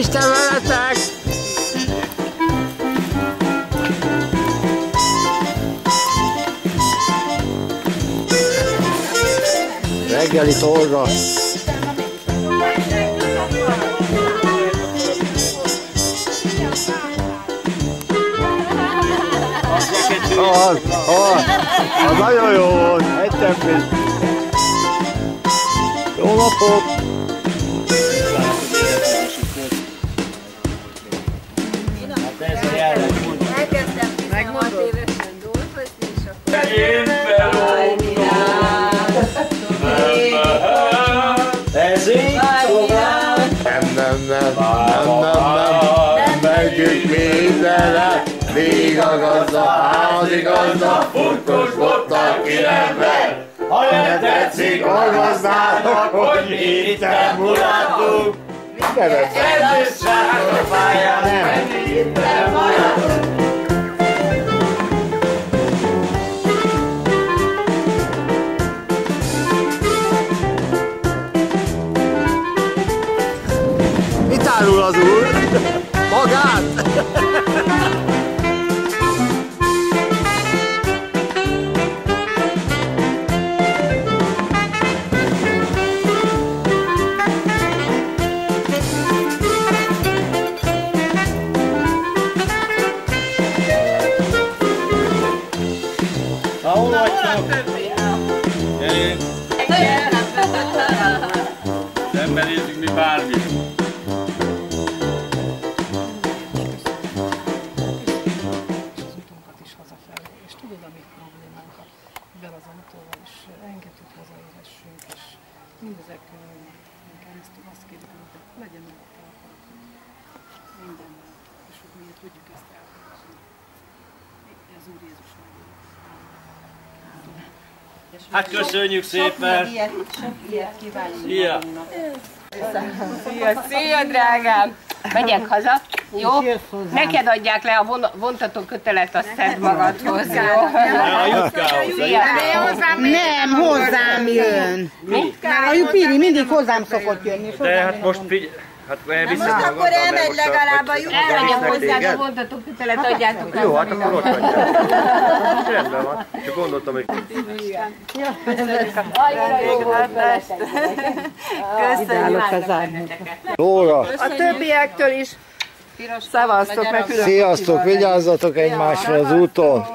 Isten veletek! Reggeli torra. Az nagyon jó volt, ettem még. Jó napot! Elkezdtem 16 évesen dolgozni, és akkor... Ez így tovább. Nem megyünk mindenre, míg a gazda, házigazda, furkos bottal kinembe. Ha nem tetszik, olvasnátok, hogy mi itten mulatunk. Ez is sárga pályán, menni itten mulatunk. Mit árul az úr? Magát? Hol vagytok? Gyerünk! Szembenézzük mi bármit. És tudod a mi problémánkat, mivel az autóval is engedjük hazaérhessünk, és mindezek keresztül azt kérjük, hogy legyen meg a telefon minden, és hogy miért tudjuk ezt elfogadni. Ez Úr Jézus megint. Hát köszönjük szépen! Sok ilyet kívánjuk Szia! Szia, szia, drágám! Megyek haza, jó? Neked adják le a vontatókötelet, azt szedd magadhoz, jó? A Jutkához! Nem, hozzám jön. A Jupiri mindig hozzám szokott jönni. De hát most hát elviszem Most akkor elmegy legalább a lyuk. Elmegyek hozzá, a vontatókötelet adjátok el. Jó, hát akkor ott hagyják. Rendben van. Csak gondoltam, hogy... Annyira jó volt ezt. Köszönjük. Lóra! A többiektől is. Szavaztok meg külön. Sziasztok, vigyázzatok egymásra az úton!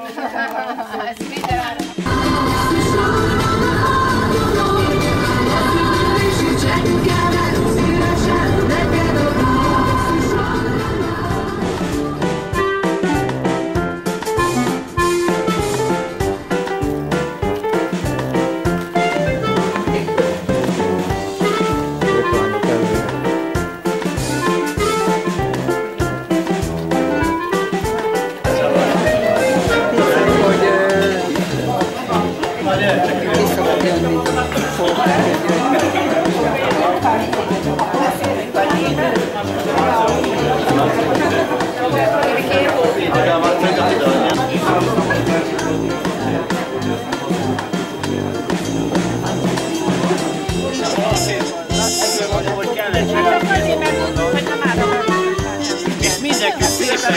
És mindenki szépen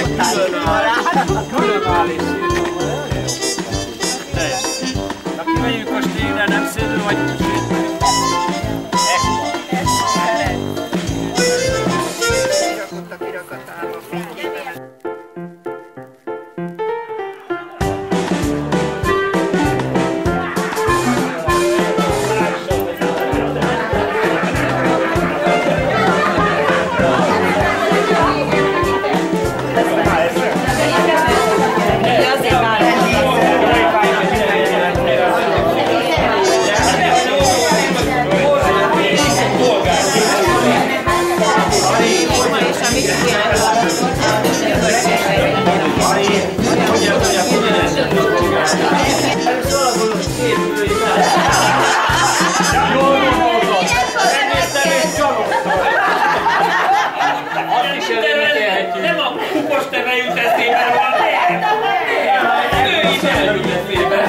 különáll és aki megyünk a stégre, nem szédül, vagy nem a kupos teve jut eszébe róla, ő is eljut eszébe.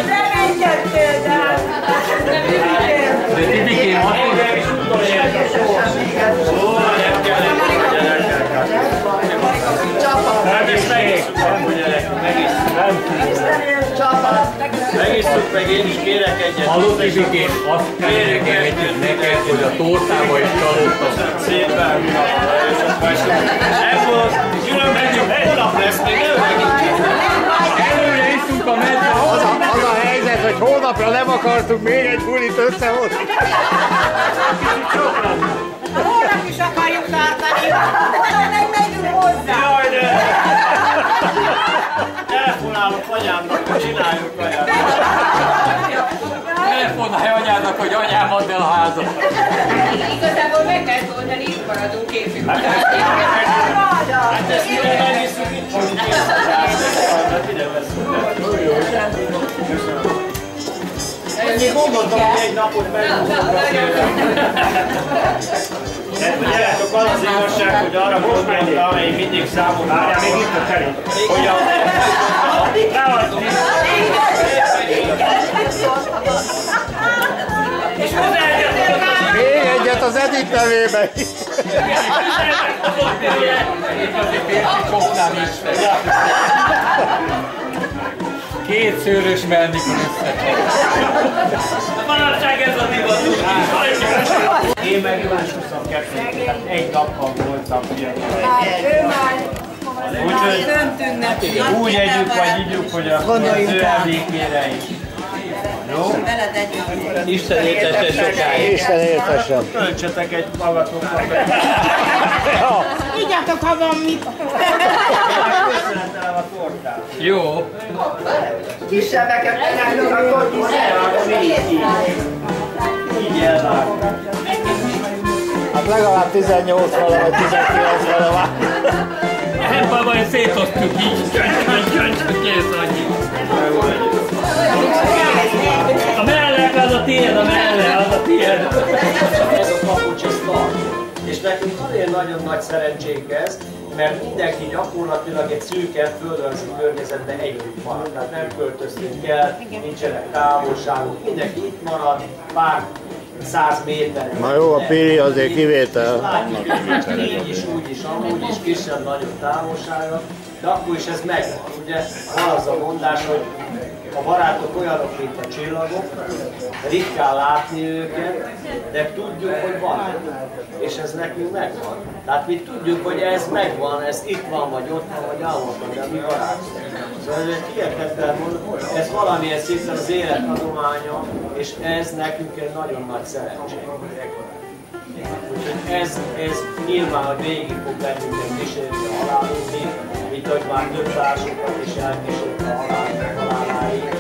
Reménykedtél, de hát... De Tibikém, hadd is utolérsz a sor. Megisszuk meg, én is kérek egyet. Hallott, Ibikén, azt kérek egyet neked, hogy a tortába is csalódtam. Szépen. Ez volt. Különben holnap lesz, még Előre iszunk a medve. Az a helyzet, hogy hónapra nem akartunk még egy bulit összehozni. Holnap is akarjuk tartani. Meg megyünk hozzá. Jaj, de! Telefonálok anyámnak, hogy csináljuk kaját. Telefonálj anyádnak, hogy anyám, add el a házat. Igazából meg lehet oldani, itt maradunk képig. Hát ezt mire megisszuk, itt fogjuk készíteni. Ide veszünk. Én gondoltam, hogy egy napot megmondom. Gyerekek, az az igazság, hogy arra gondoltam, én mindig számom várjál, még itt a terén. Hogy és Még egyet az Edith nevébe is. Két szőrös menni össze. manapság ez a divat. Én meg más 22, tehát egy nappal voltam úgyhogy úgy együk vagy ígyük, hogy akkor az ő emlékére is. Jó? Isten éltesse sokáig. Isten éltessen. Töltsetek egy magatoknak. Ígyátok, ha van mit. Köszönetelem a tortát. Jó. Kisebbeket csináljuk, akkor Így elvágom. Hát legalább 18 valahogy 19 valahogy. Nem baj, szétosztjuk így. Kész annyi. A mellek az a tiéd, a mellek az a tiéd. Ez a kapucs, ez tart. És nekünk azért nagyon nagy szerencsénk ez, mert mindenki gyakorlatilag egy szűke földrajzi környezetben együtt marad. Tehát nem költöztünk el, nincsenek távolságok, mindenki itt marad, pár 100 méter. Na jó, a Piri azért kivétel. Látjuk, hogy így is, úgy is, amúgy is, kisebb-nagyobb távolsága, de akkor is ez megvan. Ugye van az a mondás, hogy a barátok olyanok, mint a csillagok, ritkán látni őket, de tudjuk, hogy van. És ez nekünk megvan. Tehát mi tudjuk, hogy ez megvan, ez itt van, vagy ott van, vagy ahol van, de mi barátok. Szóval ez egy hihetetlen, ez valamilyen szinten az élet adománya, és ez nekünk egy nagyon nagy szerencsé. Úgyhogy ez nyilván végig fog bennünket kísérni a halálunkig, mint hogy már több társunkat is elkísért a haláláig.